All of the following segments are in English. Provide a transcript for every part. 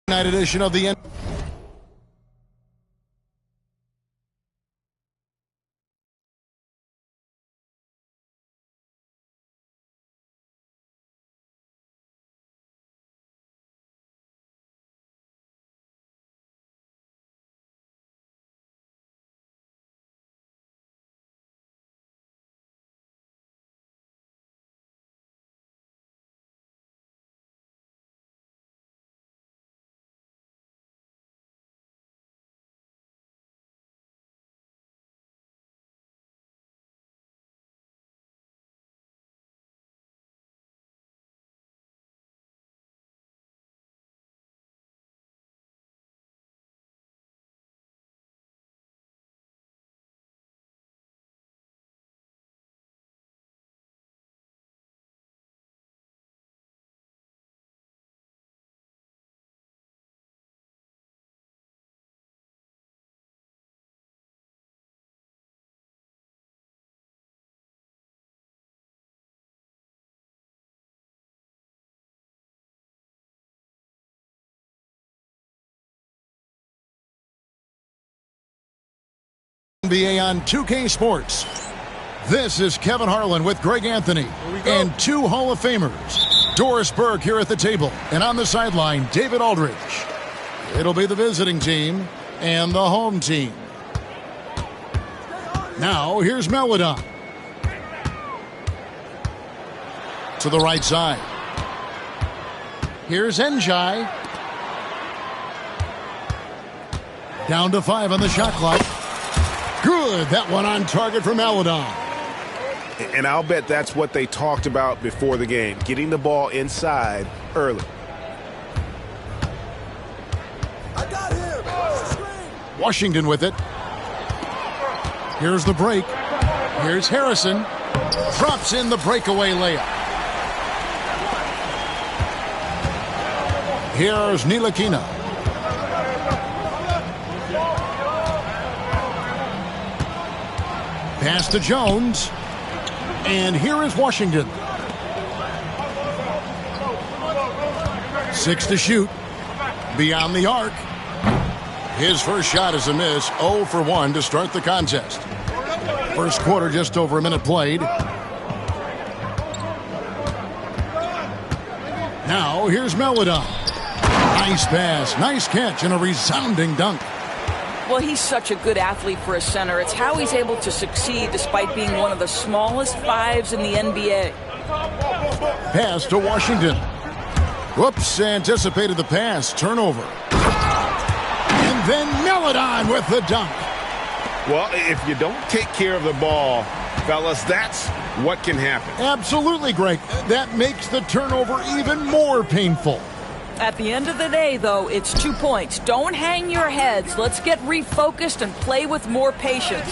Night edition of the NBA on 2K Sports. This is Kevin Harlan with Greg Anthony and two Hall of Famers. Doris Burke here at the table, and on the sideline, David Aldridge. It'll be the visiting team and the home team. Now, here's Melodon. To the right side. Here's Njai. Down to 5 on the shot clock. Good. That one on target for Melodon. And I'll bet that's what they talked about before the game, getting the ball inside early. I got him. Washington with it. Here's the break. Here's Harrison. Drops in the breakaway layup. Here's Ntilikina. Pass to Jones. And here is Washington. 6 to shoot. Beyond the arc. His first shot is a miss. 0 for 1 to start the contest. First quarter, just over a minute played. Now, here's Melodon. Nice pass, nice catch, and a resounding dunk. Well, he's such a good athlete for a center. It's how he's able to succeed despite being one of the smallest fives in the NBA. Pass to Washington. Whoops, anticipated the pass. Turnover. And then Melodon with the dunk. Well, if you don't take care of the ball, fellas, that's what can happen. Absolutely, Greg. That makes the turnover even more painful. At the end of the day, though, it's 2 points. Don't hang your heads. Let's get refocused and play with more patience.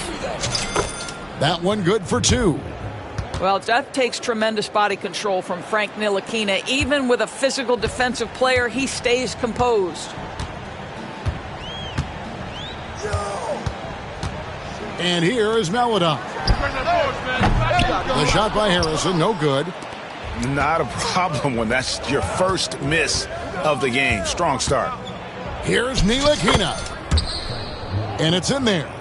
That one good for 2. Well, that takes tremendous body control from Frank Ntilikina. Even with a physical defensive player, he stays composed. And here is Melodon. The shot by Harrison, no good. Not a problem when that's your first miss of the game. Strong start. Here's Ntilikina. And it's in there.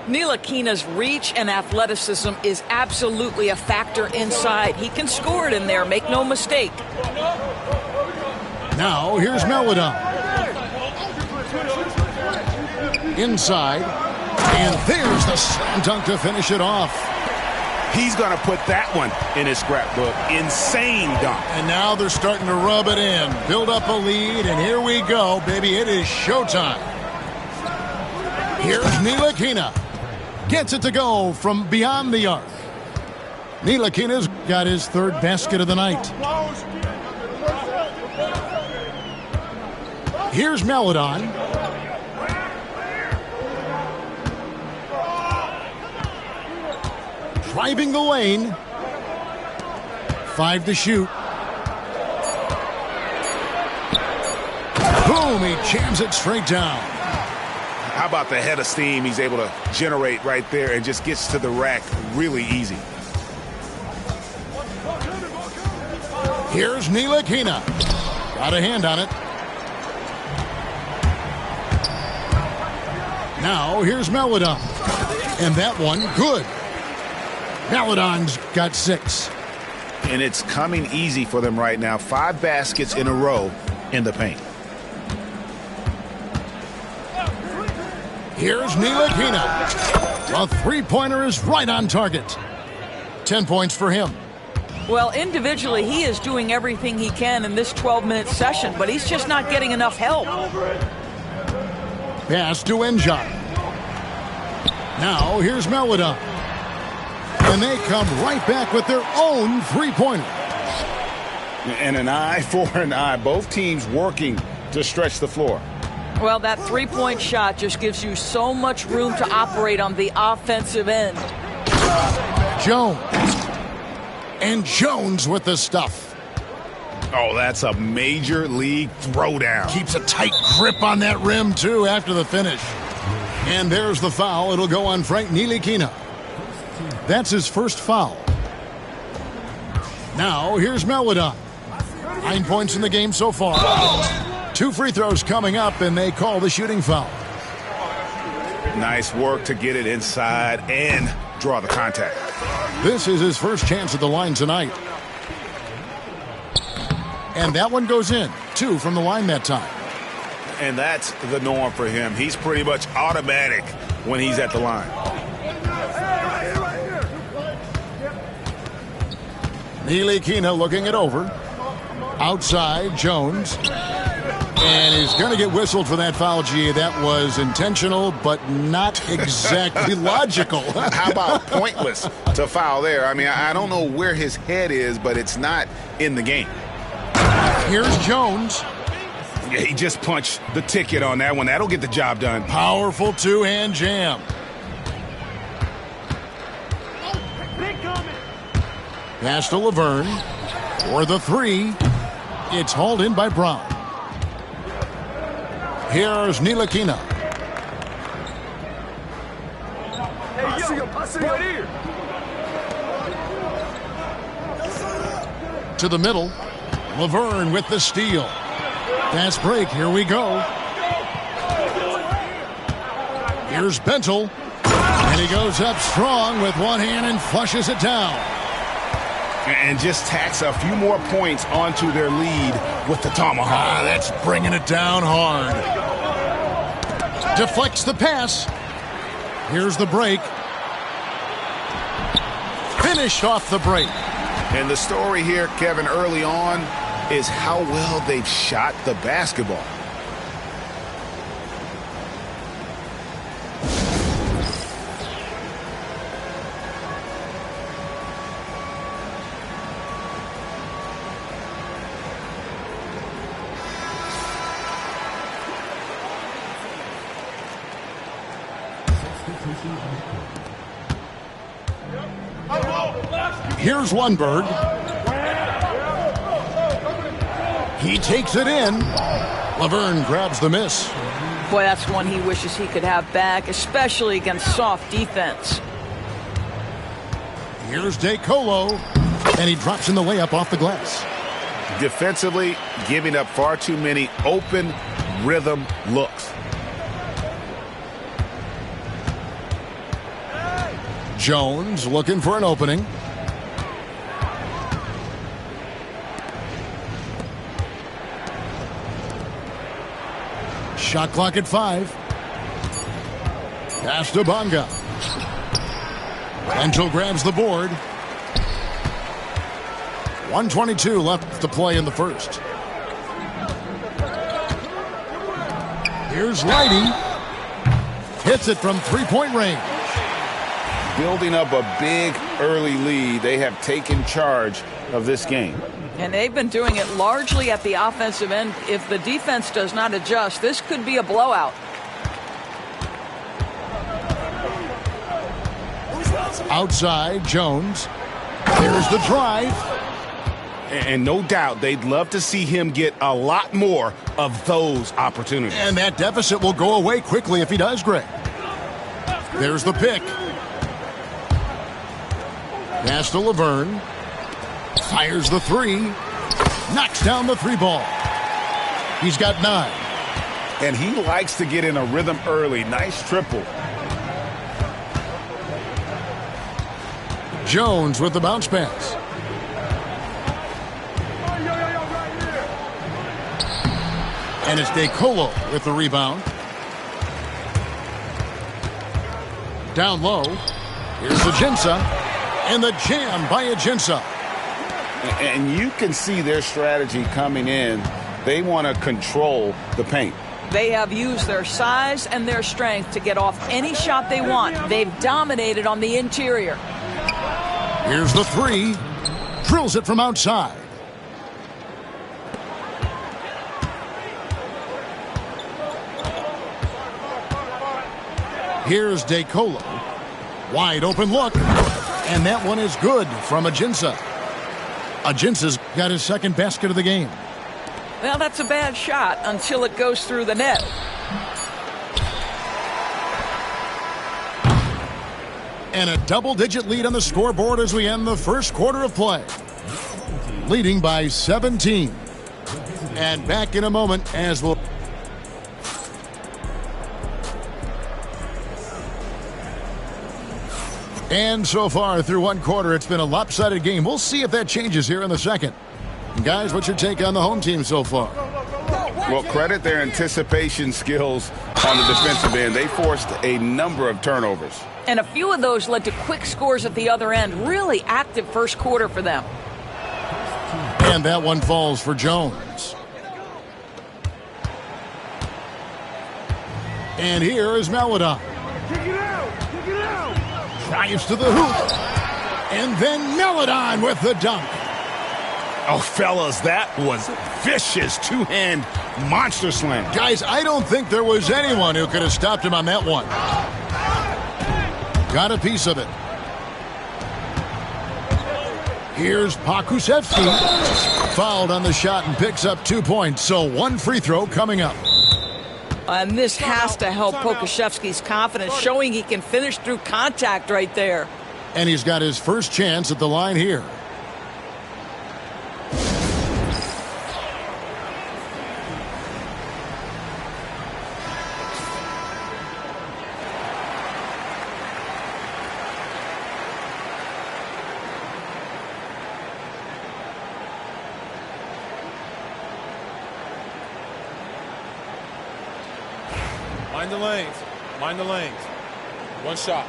Ntilikina's reach and athleticism is absolutely a factor inside. He can score it in there, make no mistake. Now, here's Melodon. Inside. And there's the slam dunk to finish it off. He's going to put that one in his scrapbook. Insane dunk. And now they're starting to rub it in. Build up a lead, and here we go, baby. It is showtime. Here's Ntilikina. Gets it to go from beyond the arc. Ntilikina's got his third basket of the night. Here's Melodon. Driving the lane. 5 to shoot. Boom, he jams it straight down. How about the head of steam he's able to generate right there and just gets to the rack really easy. Here's Ntilikina. Got a hand on it. Now here's Meladon. And that one, good. Meladon's got 6. And it's coming easy for them right now. 5 baskets in a row in the paint. Here's Ntilikina. A three-pointer is right on target. 10 points for him. Well, individually, he is doing everything he can in this 12-minute session, but he's just not getting enough help. Pass to Enjai. Now here's Meladon. And they come right back with their own three-pointer. And an eye for an eye. Both teams working to stretch the floor. Well, that three-point shot just gives you so much room to operate on the offensive end. Jones. And Jones with the stuff. Oh, that's a major league throwdown. Keeps a tight grip on that rim, too, after the finish. And there's the foul. It'll go on Frank Ntilikina. That's his first foul. Now, here's Meladon. 9 points in the game so far. 2 free throws coming up, and they call the shooting foul. Nice work to get it inside and draw the contact. This is his first chance at the line tonight. And that one goes in. 2 from the line that time. And that's the norm for him. He's pretty much automatic when he's at the line. Ntilikina looking it over. Outside, Jones. And he's going to get whistled for that foul, G. That was intentional, but not exactly logical. How about pointless to foul there? I mean, I don't know where his head is, but it's not in the game. Here's Jones. Yeah, he just punched the ticket on that one. That'll get the job done. Powerful two-hand jam. Pass to Laverne. For the 3. It's hauled in by Brown. Here's Ntilikina. I see him right here. To the middle. Laverne with the steal. Fast break. Here we go. Here's Bentel. And he goes up strong with one hand and flushes it down. And just tacks a few more points onto their lead with the tomahawk. That's bringing it down hard. Deflects the pass. Here's the break. Finished off the break. And the story here, Kevin, early on is how well they've shot the basketball. Here's Lundberg. He takes it in. Laverne grabs the miss. Boy, that's one he wishes he could have back, especially against soft defense. Here's DeColo. And he drops in the layup off the glass. Defensively, giving up far too many open rhythm looks. Jones looking for an opening. Shot clock at 5. Pass to Bonga. Bentel grabs the board. 1:22 left to play in the first. Here's Lighty. Hits it from three-point range. Building up a big early lead. They have taken charge of this game. And they've been doing it largely at the offensive end. If the defense does not adjust, this could be a blowout. Outside, Jones. There's the drive. And no doubt they'd love to see him get a lot more of those opportunities. And that deficit will go away quickly if he does, Greg. There's the pick. Pass to Laverne. Fires the 3. Knocks down the 3 ball. He's got 9. And he likes to get in a rhythm early. Nice triple. Jones with the bounce pass. And it's DeColo with the rebound. Down low. Here's Ajinça. And the jam by Ajinça. And you can see their strategy coming in. They want to control the paint. They have used their size and their strength to get off any shot they want. They've dominated on the interior. Here's the three. Drills it from outside. Here's DeColo. Wide open look. And that one is good from Ajinça. Ajinça's got his second basket of the game. Well, that's a bad shot until it goes through the net. And a double-digit lead on the scoreboard as we end the first quarter of play. Leading by 17. And back in a moment as we'll... And so far through one quarter, it's been a lopsided game. We'll see if that changes here in the second. Guys, what's your take on the home team so far? Well, credit their anticipation skills on the defensive end. They forced a number of turnovers. And a few of those led to quick scores at the other end. Really active first quarter for them. And that one falls for Jones. And here is Maladon. Drives to the hoop. And then Maladon with the dunk. Oh, fellas, that was vicious two-hand monster slam. Guys, I don't think there was anyone who could have stopped him on that one. Got a piece of it. Here's Pokusevski. Fouled on the shot and picks up 2 points. So one free throw coming up. And this has to help Pokusevski's confidence, showing he can finish through contact right there. And he's got his first chance at the line here. Mind the lanes. Mind the lanes. One shot.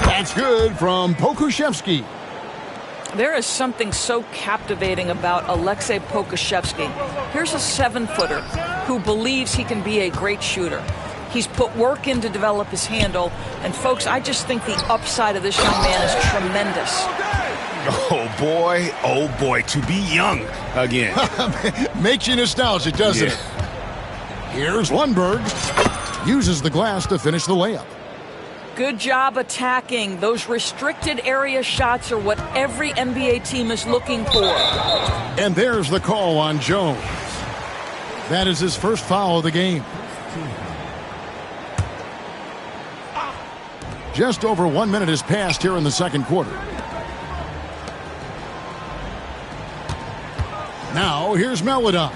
That's good from Pokusevski. There is something so captivating about Aleksej Pokusevski. Here's a 7-footer who believes he can be a great shooter. He's put work in to develop his handle. And, folks, I just think the upside of this young man is tremendous. Oh boy, to be young again. Makes you nostalgic, doesn't it? Here's Lundberg. Uses the glass to finish the layup. Good job attacking. Those restricted area shots are what every NBA team is looking for. And there's the call on Jones. That is his first foul of the game. Just over 1 minute has passed here in the second quarter. Now, here's Maladon.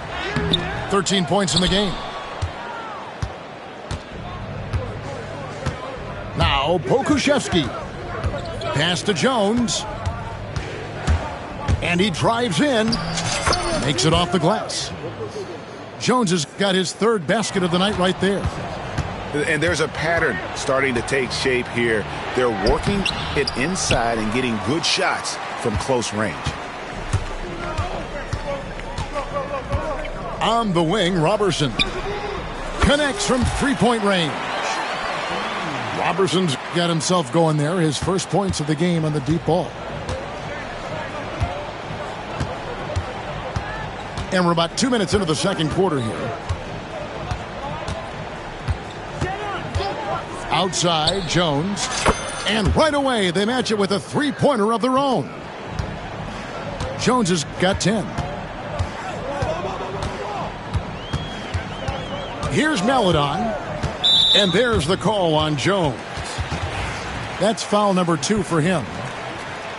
13 points in the game. Now, Pokusevski. Pass to Jones. And he drives in. Makes it off the glass. Jones has got his third basket of the night right there. And there's a pattern starting to take shape here. They're working it inside and getting good shots from close range. On the wing, Robertson connects from three-point range. Robertson's got himself going there. His first points of the game on the deep ball. And we're about 2 minutes into the second quarter here. Outside, Jones. And right away, they match it with a three-pointer of their own. Jones has got 10. Here's Maladon. And there's the call on Jones. That's foul number 2 for him.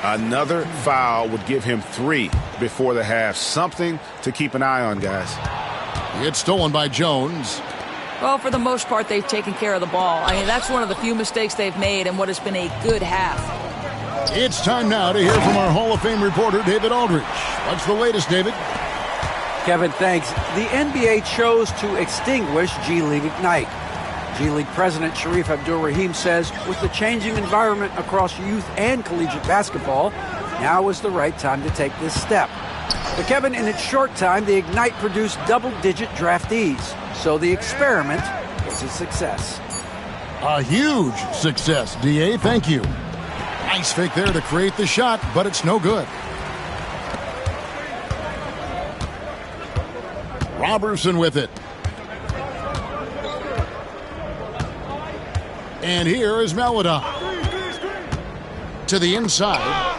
Another foul would give him 3 before the half. Something to keep an eye on, guys. It's stolen by Jones. Well, for the most part, they've taken care of the ball. I mean, that's one of the few mistakes they've made in what has been a good half. It's time now to hear from our Hall of Fame reporter, David Aldridge. What's the latest, David? Kevin, thanks. The NBA chose to extinguish G League Ignite. G League President Sharif Abdul-Rahim says with the changing environment across youth and collegiate basketball, now is the right time to take this step. But Kevin, in its short time, the Ignite produced double-digit draftees, so the experiment was a success. A huge success, D.A. Thank you. Nice fake there to create the shot, but it's no good. Robertson with it. And here is Maladon. To the inside.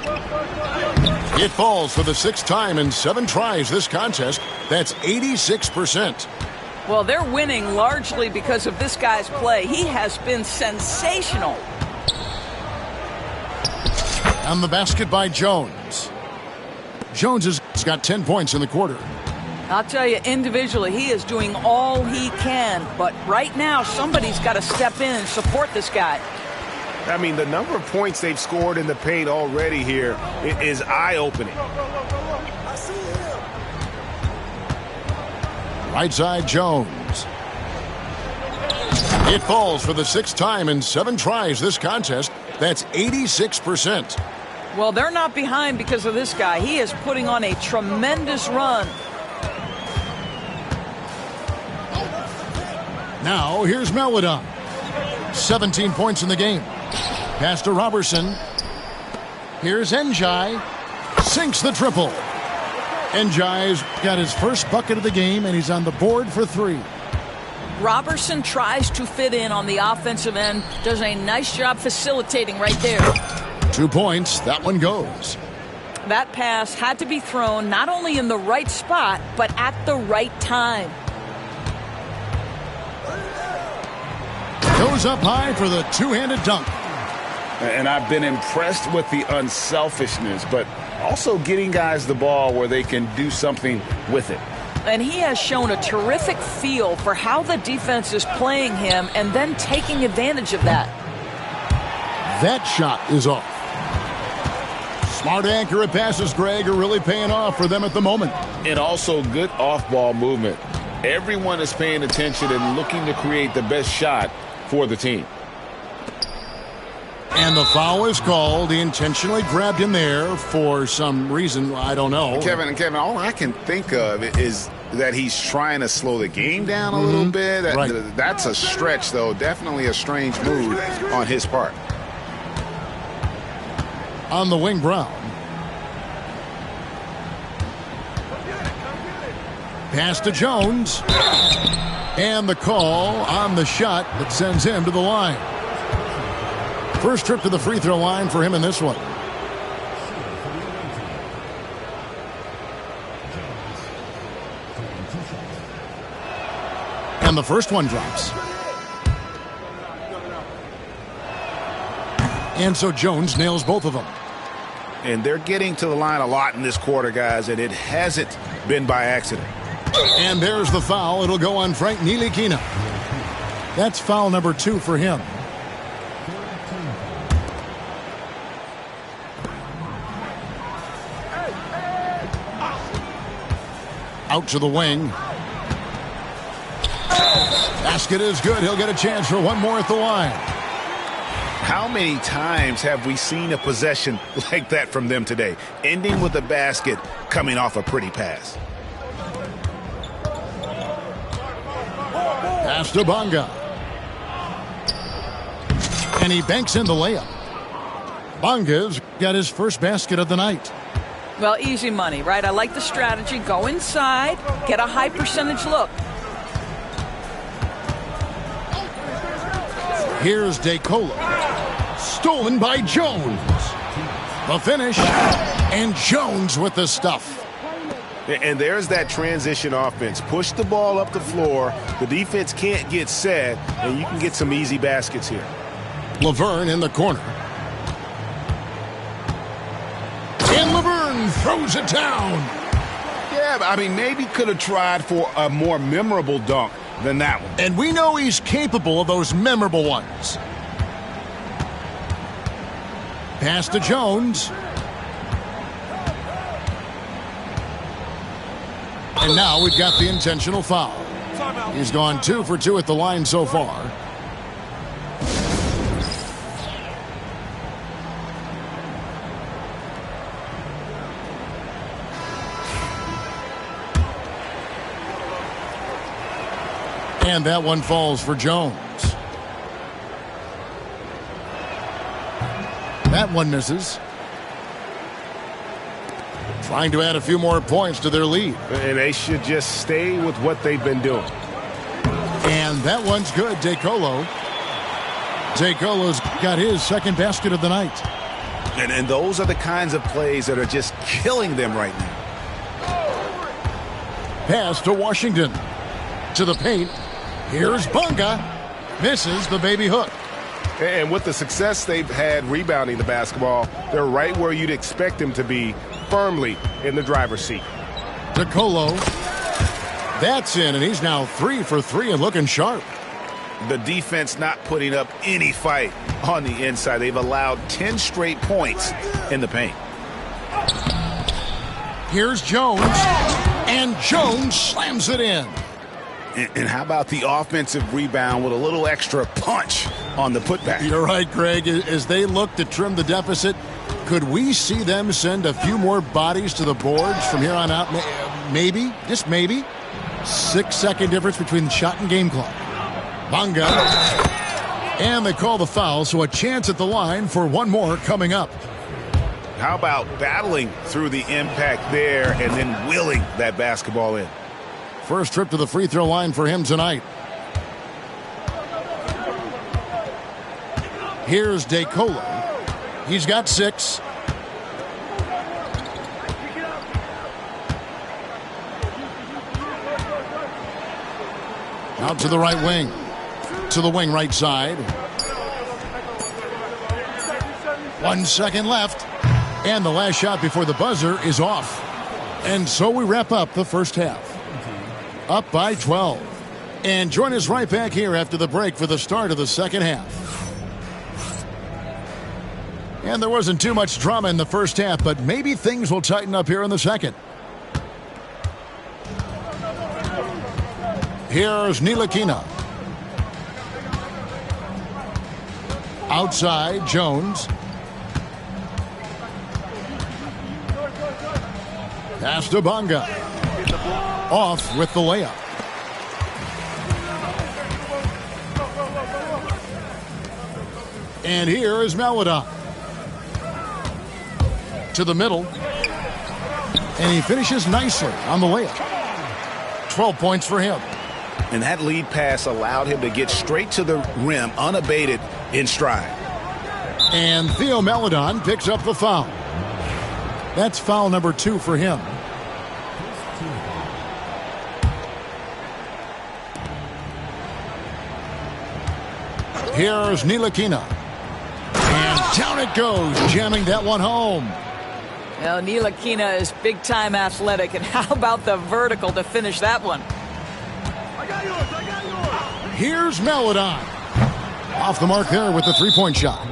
It falls for the 6th time in 7 tries this contest. That's 86%. Well, they're winning largely because of this guy's play. He has been sensational. On the basket by Jones. Jones has got 10 points in the quarter. I'll tell you, individually, he is doing all he can. But right now, somebody's got to step in and support this guy. I mean, the number of points they've scored in the paint already here is eye-opening. Right side, Jones. It falls for the 6th time in 7 tries this contest. That's 86%. Well, they're not behind because of this guy. He is putting on a tremendous run. Now, here's Maladon. 17 points in the game. Pass to Robertson. Here's Njai. Sinks the triple. Njai's got his first bucket of the game, and he's on the board for 3. Robertson tries to fit in on the offensive end. Does a nice job facilitating right there. 2 points. That one goes. That pass had to be thrown not only in the right spot, but at the right time. Goes up high for the two-handed dunk. And I've been impressed with the unselfishness, but also getting guys the ball where they can do something with it. And he has shown a terrific feel for how the defense is playing him and then taking advantage of that. That shot is off. Smart, accurate passes, Greg, are really paying off for them at the moment. And also good off-ball movement. Everyone is paying attention and looking to create the best shot for the team. And the foul is called. He intentionally grabbed him there for some reason. I don't know. Kevin, all I can think of is that he's trying to slow the game down a little bit. Right. That's a stretch, though. Definitely a strange move on his part. On the wing, Brown. Pass to Jones. And the call on the shot that sends him to the line. First trip to the free throw line for him in this one. And the first one drops. And so Jones nails both of them. And they're getting to the line a lot in this quarter, guys, and it hasn't been by accident. And there's the foul. It'll go on Frank Ntilikina. That's foul number 2 for him. Out to the wing. Basket is good. He'll get a chance for one more at the line. How many times have we seen a possession like that from them today, ending with a basket coming off a pretty pass? Pass to Bonga. And he banks in the layup. Bonga's got his first basket of the night. Well, easy money, right? I like the strategy. Go inside, get a high percentage look. Here's DeCola. Stolen by Jones. The finish. And Jones with the stuff. And there's that transition offense. Push the ball up the floor. The defense can't get set, and you can get some easy baskets here. Laverne in the corner. throws it down. Yeah, I mean, maybe could have tried for a more memorable dunk than that one. And we know he's capable of those memorable ones. Pass to Jones. And now we've got the intentional foul. He's gone 2 for 2 at the line so far. And that one falls for Jones. That one misses. Trying to add a few more points to their lead. And they should just stay with what they've been doing. And that one's good, DeColo. DeColo's got his second basket of the night. And those are the kinds of plays that are just killing them right now. Pass to Washington. To the paint. Here's Bunga. Misses the baby hook. And with the success they've had rebounding the basketball, they're right where you'd expect them to be, firmly in the driver's seat. DeColo. That's in, and he's now 3 for 3 and looking sharp. The defense not putting up any fight on the inside. They've allowed 10 straight points in the paint. Here's Jones. And Jones slams it in. And how about the offensive rebound with a little extra punch on the putback? You're right, Greg. As they look to trim the deficit, could we see them send a few more bodies to the boards from here on out? Maybe, just maybe. 6-second difference between the shot and game clock. Bunga. And they call the foul, so a chance at the line for one more coming up. How about battling through the impact there and then willing that basketball in? First trip to the free throw line for him tonight. Here's DeColo. He's got 6. Out to the right wing. To the wing right side. 1 second left. And the last shot before the buzzer is off. And so we wrap up the first half. Up by 12. And join us right back here after the break for the start of the second half. And there wasn't too much drama in the first half, but maybe things will tighten up here in the second. Here's Ntilikina. Outside, Jones. Pass to Bunga. Off with the layup. And here is Maladon. To the middle. And he finishes nicely on the layup. 12 points for him. And that lead pass allowed him to get straight to the rim unabated in stride. And Theo Maladon picks up the foul. That's foul number 2 for him. Here's Ntilikina. And down it goes, jamming that one home. Well, Ntilikina is big-time athletic, and how about the vertical to finish that one? Here's Maladon. Off the mark there with the three-point shot.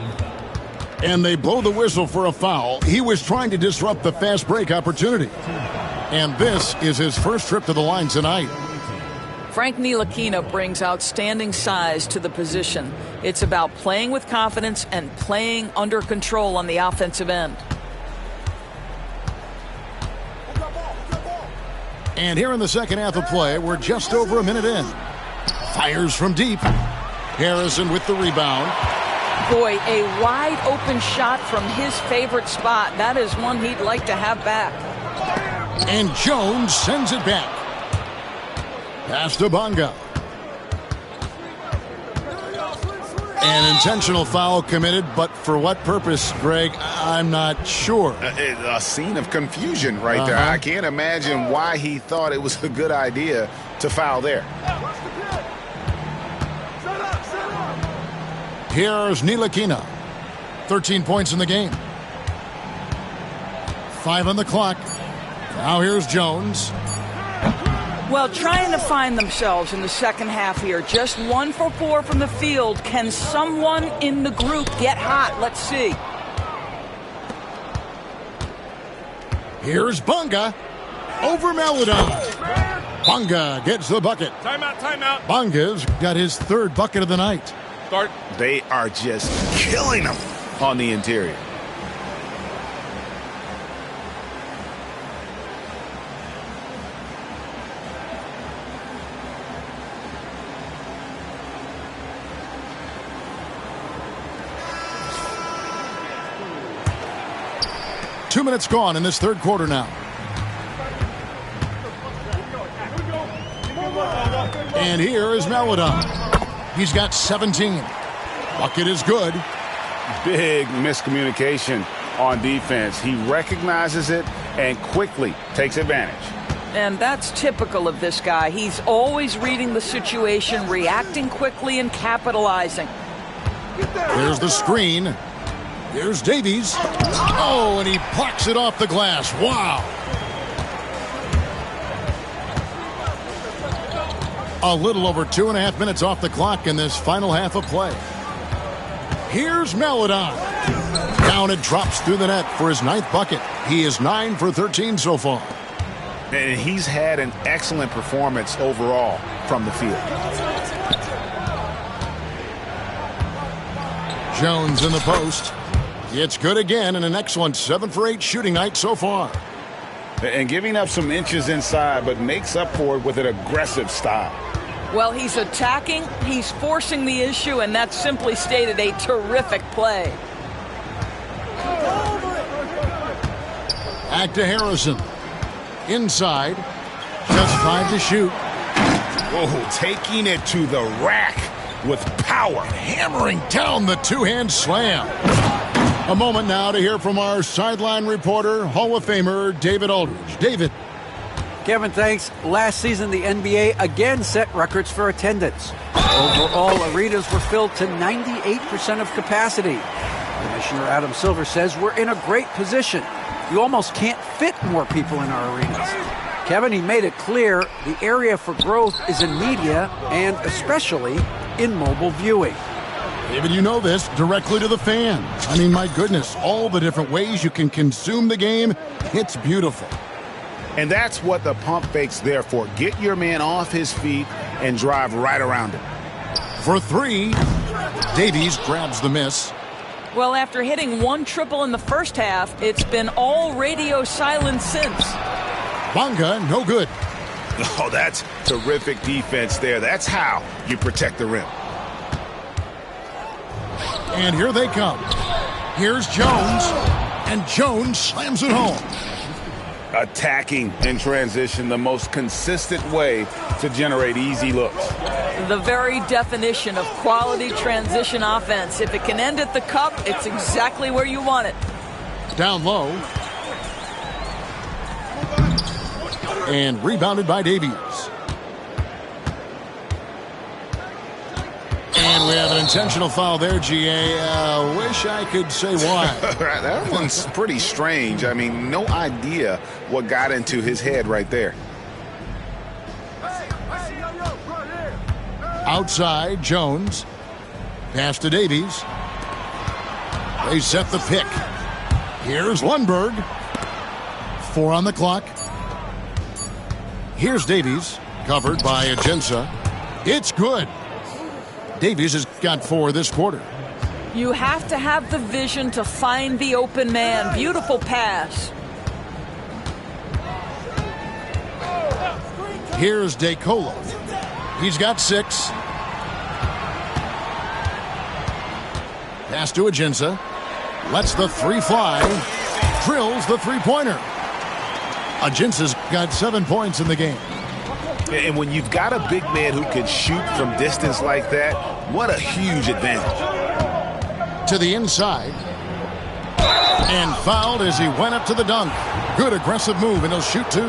And they blow the whistle for a foul. He was trying to disrupt the fast break opportunity. And this is his first trip to the line tonight. Frank Ntilikina brings outstanding size to the position. It's about playing with confidence and playing under control on the offensive end. And here in the second half of play, we're just over a minute in. Fires from deep. Harrison with the rebound. Boy, a wide open shot from his favorite spot. That is one he'd like to have back. And Jones sends it back. Pass to Bunga. An intentional foul committed, but for what purpose, Greg? I'm not sure. A scene of confusion right there. I can't imagine why he thought it was a good idea to foul there. Here's Ntilikina. 13 points in the game. 5 on the clock. Now here's Jones. Well, trying to find themselves in the second half here. Just 1 for 4 from the field. Can someone in the group get hot? Let's see. Here's Bunga over Maladon. Bunga gets the bucket. Timeout, timeout. Bunga's got his 3rd bucket of the night. Start. They are just killing them on the interior. Two minutes gone in this 3rd quarter now. And here is Maladon. He's got 17. Bucket is good. Big miscommunication on defense. He recognizes it and quickly takes advantage. And that's typical of this guy. He's always reading the situation, reacting quickly, and capitalizing. There's the screen. Here's Davies. Oh, and he plucks it off the glass. Wow. A little over 2.5 minutes off the clock in this final half of play. Here's Maladon. Down it drops through the net for his 9th bucket. He is 9 for 13 so far. And he's had an excellent performance overall from the field. Jones in the post. It's good again and an excellent 7 for 8 shooting night so far. And giving up some inches inside, but makes up for it with an aggressive style. Well, he's attacking, he's forcing the issue, and that's simply stated a terrific play. Back to Harrison. Inside. Just 5 to shoot. Whoa, taking it to the rack with power. Hammering down the 2-hand slam. A moment now to hear from our sideline reporter, Hall of Famer David Aldridge. David. Kevin, thanks. Last season, the NBA again set records for attendance. Overall, arenas were filled to 98% of capacity. Commissioner Adam Silver says we're in a great position. You almost can't fit more people in our arenas. Kevin, he made it clear the area for growth is in media and especially in mobile viewing. David, you know this, directly to the fans. I mean, my goodness, all the different ways you can consume the game, it's beautiful. And that's what the pump fake's there for. Get your man off his feet and drive right around him. For 3, Davies grabs the miss. Well, after hitting 1 triple in the first half, it's been all radio silence since. Bunga, no good. Oh, that's terrific defense there. That's how you protect the rim. And here they come. Here's Jones. And Jones slams it home. Attacking in transition, the most consistent way to generate easy looks. The very definition of quality transition offense. If it can end at the cup, it's exactly where you want it. Down low. And rebounded by Davies. And we have an intentional foul there, GA. Wish I could say why. That one's pretty strange. I mean, no idea what got into his head right there. Outside, Jones. Pass to Davies. They set the pick. Here's Lundberg. 4 on the clock. Here's Davies. Covered by Agenza. It's good. Davies has got 4 this quarter. You have to have the vision to find the open man. Beautiful pass. Here's DeColo. He's got 6. Pass to Agenza. Lets the 3 fly. Drills the 3-pointer. Agenza's got 7 points in the game. And when you've got a big man who can shoot from distance like that, what a huge advantage. To the inside. And fouled as he went up to the dunk. Good aggressive move, and he'll shoot 2.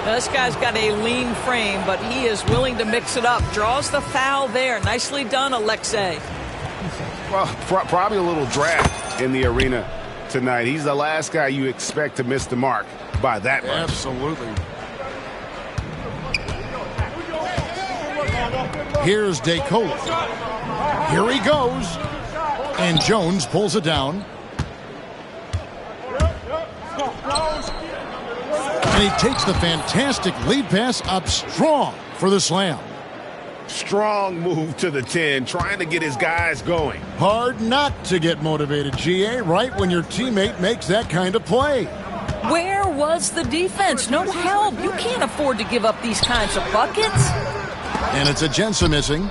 This guy's got a lean frame, but he is willing to mix it up. Draws the foul there. Nicely done, Alexei. Well, probably a little draft in the arena tonight. He's the last guy you expect to miss the mark by that much. Absolutely. Here's DeCola. Here he goes. And Jones pulls it down. And he takes the fantastic lead pass up strong for the slam. Strong move to the 10, trying to get his guys going. Hard not to get motivated, GA, right when your teammate makes that kind of play. Where was the defense? No help. You can't afford to give up these kinds of buckets. And it's Agensa missing.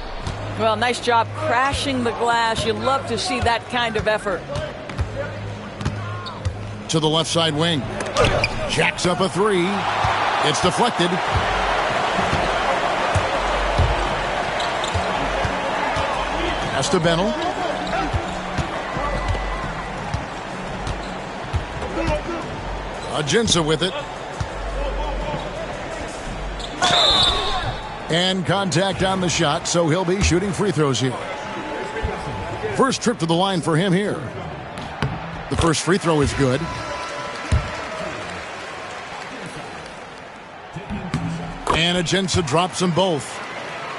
Well, nice job crashing the glass. You love to see that kind of effort. To the left side wing. Jacks up a three. It's deflected. Pass to Bennell. Agensa with it. And contact on the shot, so he'll be shooting free throws here. First trip to the line for him here. The first free throw is good. And Agensa drops them both.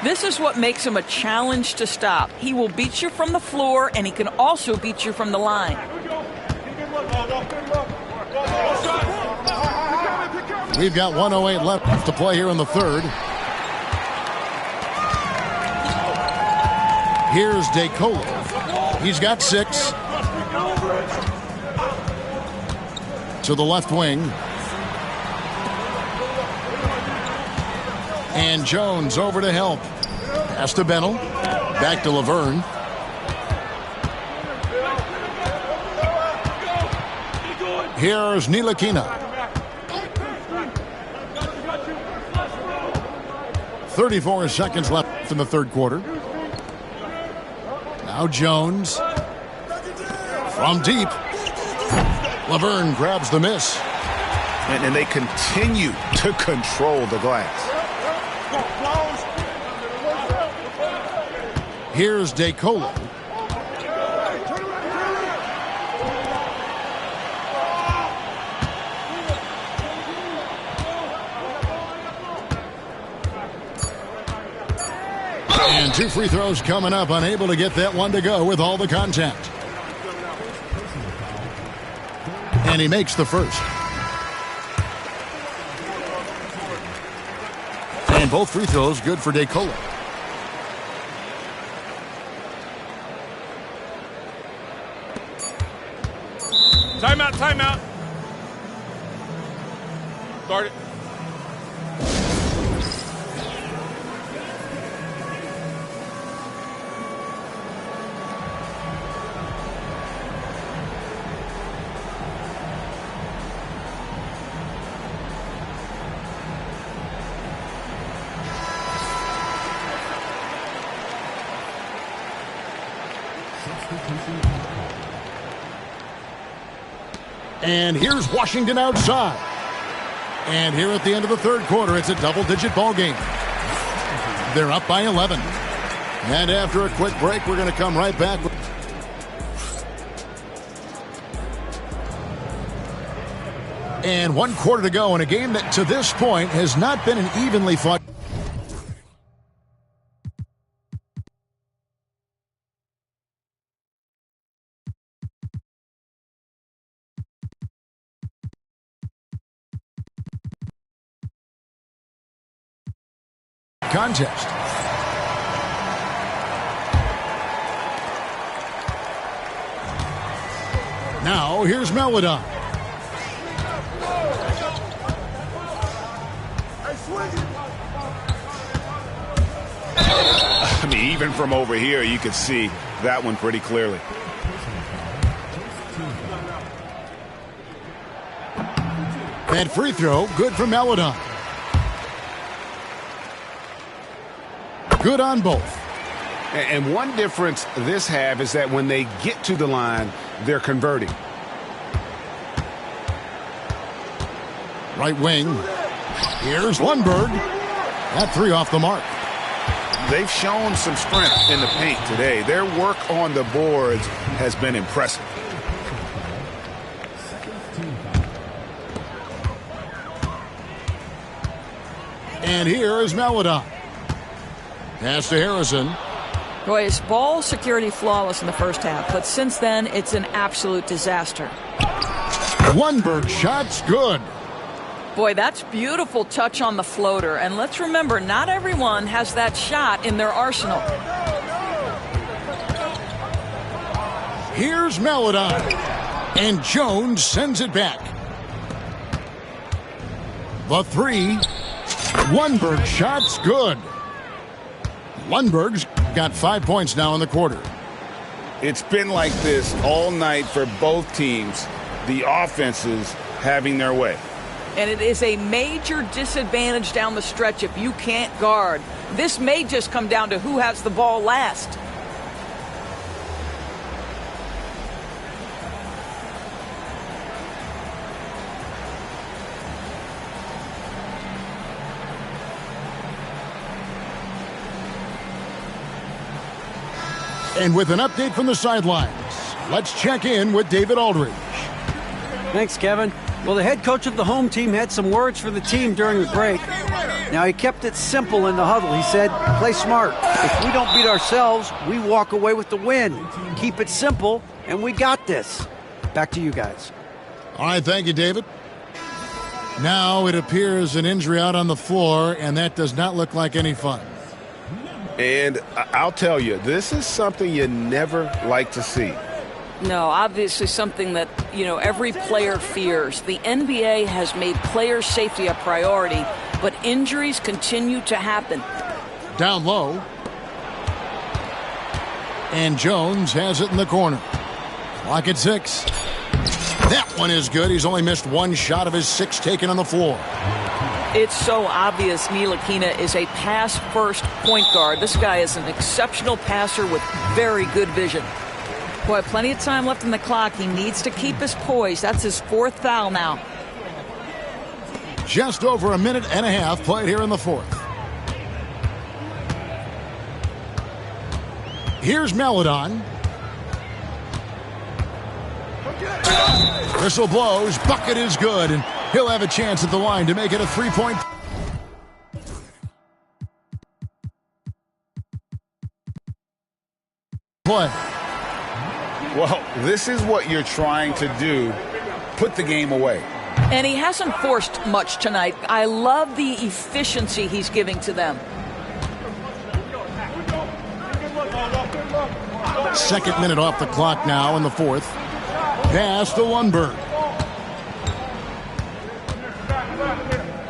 This is what makes him a challenge to stop. He will beat you from the floor, and he can also beat you from the line. We've got 1:08 left to play here in the third. Here's DeCola. He's got 6. To the left wing. And Jones over to help. Pass to Bennell. Back to Laverne. Here's Ntilikina. 34 seconds left in the third quarter. Now Jones. From deep. Laverne grabs the miss. And they continue to control the glass. Here's DeCola. And 2 free throws coming up, unable to get that one to go with all the contact. And he makes the first. And both free throws good for DeCola. Timeout, timeout. Start it. And here's Washington outside. And here at the end of the third quarter, it's a double-digit ball game. They're up by 11. And after a quick break, we're going to come right back. And 1 quarter to go in a game that to this point has not been an evenly fought. Contest. Now here's Melodon. I mean, even from over here, you could see that one pretty clearly. That free throw, good for Melodon. Good on both. And one difference this have is that when they get to the line, they're converting. Right wing. Here's Lundberg. That 3 off the mark. They've shown some strength in the paint today. Their work on the boards has been impressive. And here is Maladon. Pass to Harrison. Boy, his ball security flawless in the first half, but since then, it's an absolute disaster. Lundberg shot's good. Boy, that's beautiful touch on the floater. And let's remember, not everyone has that shot in their arsenal. Here's Maladon. And Jones sends it back. The three. Lundberg shot's good. Lundberg's got 5 points now in the quarter. It's been like this all night for both teams. The offenses having their way. And it is a major disadvantage down the stretch if you can't guard. This may just come down to who has the ball last. And with an update from the sidelines, let's check in with David Aldridge. Thanks, Kevin. Well, the head coach of the home team had some words for the team during the break. Now, he kept it simple in the huddle. He said, play smart. If we don't beat ourselves, we walk away with the win. Keep it simple, and we got this. Back to you guys. All right, thank you, David. Now it appears an injury out on the floor, and that does not look like any fun. And I'll tell you, this is something you never like to see. No, obviously something that, every player fears. The NBA has made player safety a priority, but injuries continue to happen. Down low. And Jones has it in the corner. Clock at 6. That one is good. He's only missed one shot of his 6 taken on the floor. It's so obvious Ntilikina is a pass-first point guard. This guy is an exceptional passer with very good vision. Boy, plenty of time left in the clock. He needs to keep his poise. That's his 4th foul now. Just over a minute and a half played here in the 4th. Here's Maladon. Whistle blows. Bucket is good. And he'll have a chance at the line to make it a 3-point play. Well, this is what you're trying to do. Put the game away. And he hasn't forced much tonight. I love the efficiency he's giving to them. Second minute off the clock now in the 4th. Pass to Lundberg.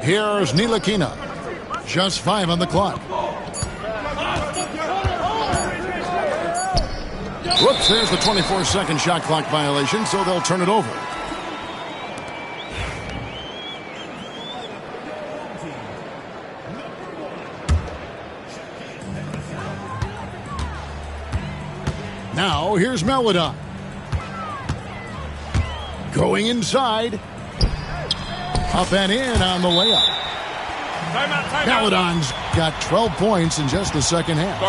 Here's Ntilikina. Just 5 on the clock. Whoops, there's the 24-second shot clock violation, so they'll turn it over. Now, here's Maladon. Going inside. Up and in on the layup. Maladon's got 12 points in just the second half.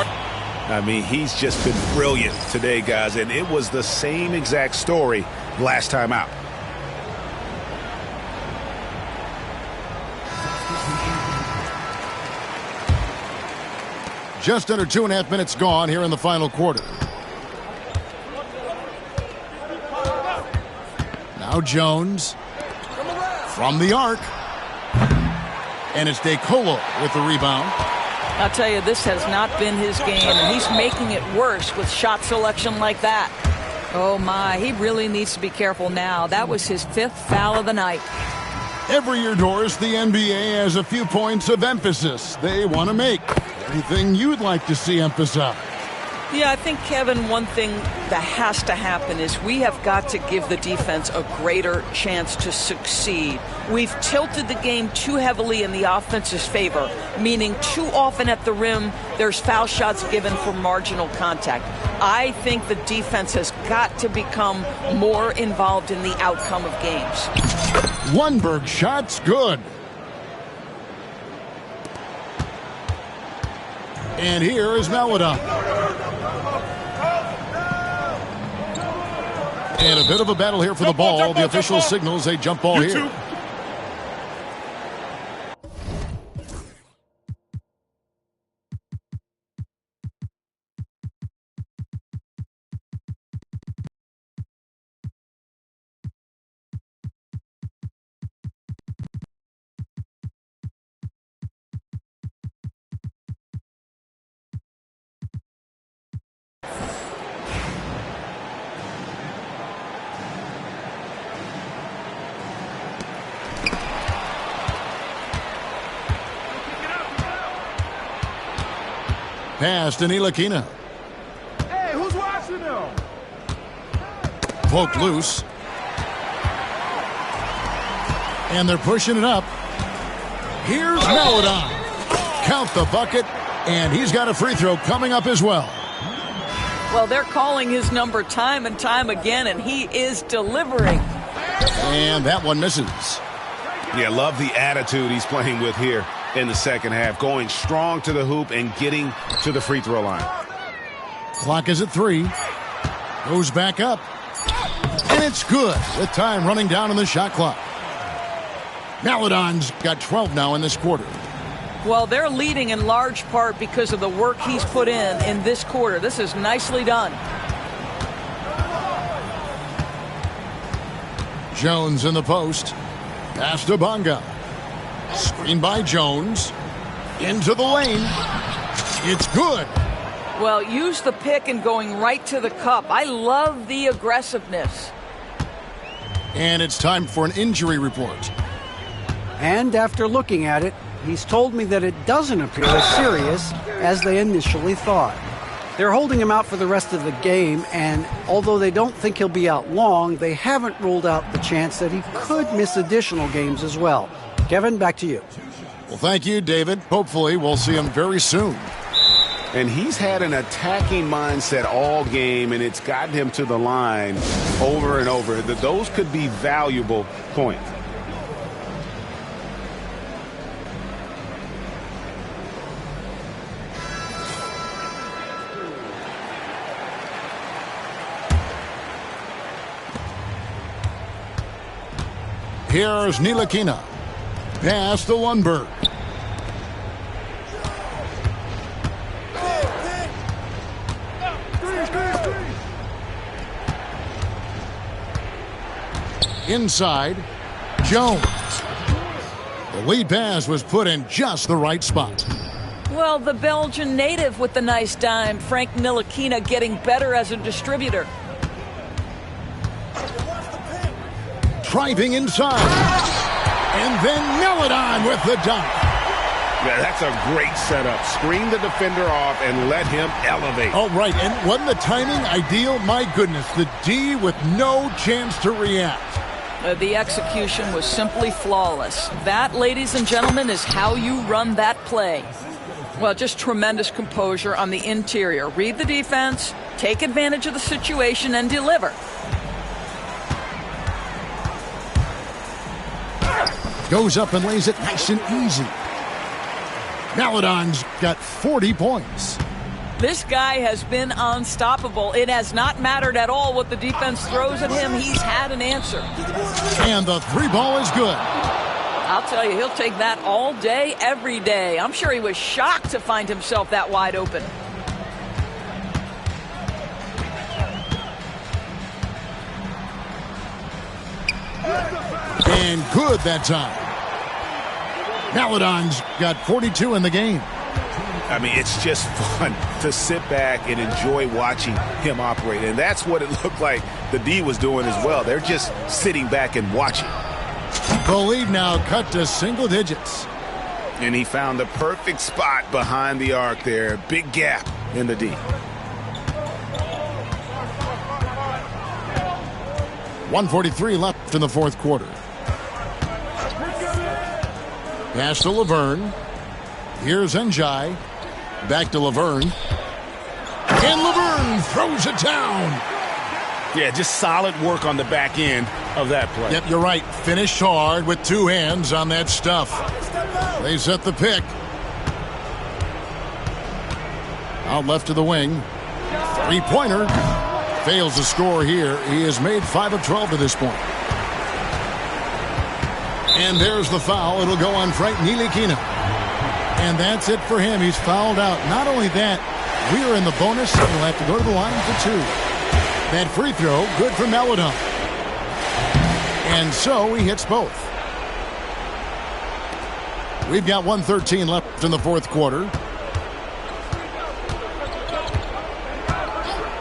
I mean, he's just been brilliant today, guys, and it was the same exact story last time out. Just under 2.5 minutes gone here in the final quarter. Now Jones from the arc. And it's DeColo with the rebound. I'll tell you, this has not been his game, and he's making it worse with shot selection like that. Oh, my. He really needs to be careful now. That was his 5th foul of the night. Every year, Doris, the NBA has a few points of emphasis they want to make. Anything you'd like to see emphasized? Yeah, I think, Kevin, one thing that has to happen is we have got to give the defense a greater chance to succeed. We've tilted the game too heavily in the offense's favor, meaning too often at the rim there's foul shots given for marginal contact. I think the defense has got to become more involved in the outcome of games. Lundberg shot's good. And here is Maladon. And a bit of a battle here for the ball. The official signals a jump ball here. Pass to Ntilikina. Hey, who's watching them? Poked loose. And they're pushing it up. Here's Melodon. Count the bucket. And he's got a free throw coming up as well. Well, they're calling his number time and time again, and he is delivering. And that one misses. Yeah, love the attitude he's playing with here in the second half. Going strong to the hoop and getting to the free throw line. Clock is at 3. Goes back up. And it's good with time running down on the shot clock. Melodon's got 12 now in this quarter. Well, they're leading in large part because of the work he's put in this quarter. This is nicely done. Jones in the post. Pass to Bonga. Screen by Jones. Into the lane. It's good. Well, use the pick and going right to the cup. I love the aggressiveness. And it's time for an injury report. And after looking at it, he's told me that it doesn't appear as serious as they initially thought. They're holding him out for the rest of the game, and although they don't think he'll be out long, they haven't ruled out the chance that he could miss additional games as well. Kevin, back to you. Well, thank you, David. Hopefully we'll see him very soon. And he's had an attacking mindset all game, and it's gotten him to the line over and over. Those could be valuable points. Here's Ntilikina. Pass to Lundberg. Inside, Jones. The lead pass was put in just the right spot. Well, the Belgian native with the nice dime, Frank Ntilikina, getting better as a distributor. Driving inside. And then Melodon with the dunk. Yeah, that's a great setup. Screen the defender off and let him elevate. Oh, right. And wasn't the timing ideal? My goodness, the D with no chance to react. The execution was simply flawless. That, ladies and gentlemen, is how you run that play. Well, just tremendous composure on the interior. Read the defense, take advantage of the situation, and deliver. Goes up and lays it nice and easy. Melodon's got 40 points. This guy has been unstoppable. It has not mattered at all what the defense throws at him. He's had an answer. And the three ball is good. I'll tell you, he'll take that all day, every day. I'm sure he was shocked to find himself that wide open. And good that time. Melodon's got 42 in the game. I mean, it's just fun to sit back and enjoy watching him operate. And that's what it looked like the D was doing as well. They're just sitting back and watching. The lead now cut to single digits. And he found the perfect spot behind the arc there. Big gap in the D. 1:43 left in the fourth quarter. Pass to Laverne. Here's Njai. Back to Laverne. And Laverne throws it down. Yeah, just solid work on the back end of that play. Yep, you're right. Finished hard with two hands on that stuff. They set the pick. Out left to the wing. Three-pointer. Fails to score here. He has made 5 of 12 to this point. And there's the foul. It'll go on Frank Ntilikina. And that's it for him. He's fouled out. Not only that, we are in the bonus. He'll have to go to the line for 2. That free throw, good for Melodon. And so he hits both. We've got 1:13 left in the fourth quarter.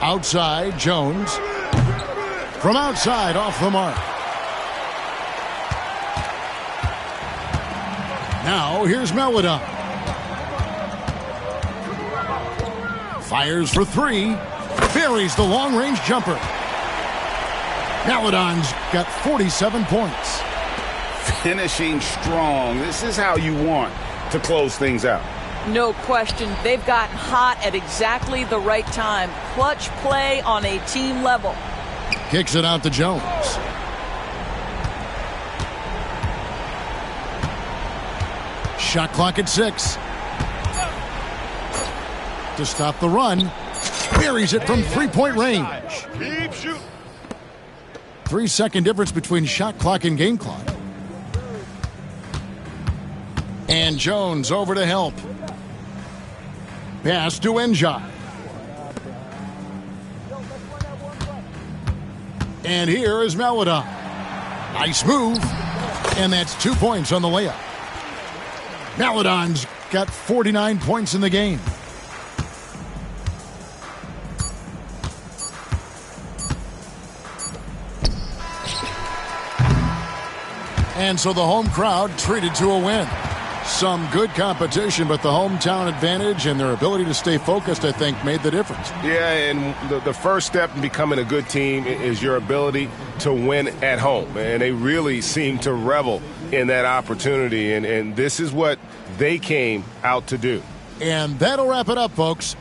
Outside, Jones. From outside, off the mark. Now, here's Melodon. Fires for three. Buries the long-range jumper. Maladon's got 47 points. Finishing strong. This is how you want to close things out. No question. They've gotten hot at exactly the right time. Clutch play on a team level. Kicks it out to Jones. Shot clock at 6. To stop the run. Buries it from three-point range. Keep shooting. 3-second difference between shot clock and game clock. And Jones over to help. Pass to Enjai. And here is Maladon. Nice move. And that's 2 points on the layup. Maladon's got 49 points in the game. And so the home crowd treated to a win. Some good competition, but the hometown advantage and their ability to stay focused, I think, made the difference. Yeah, and the first step in becoming a good team is your ability to win at home. And they really seem to revel in that opportunity, and this is what they came out to do. And that'll wrap it up, folks.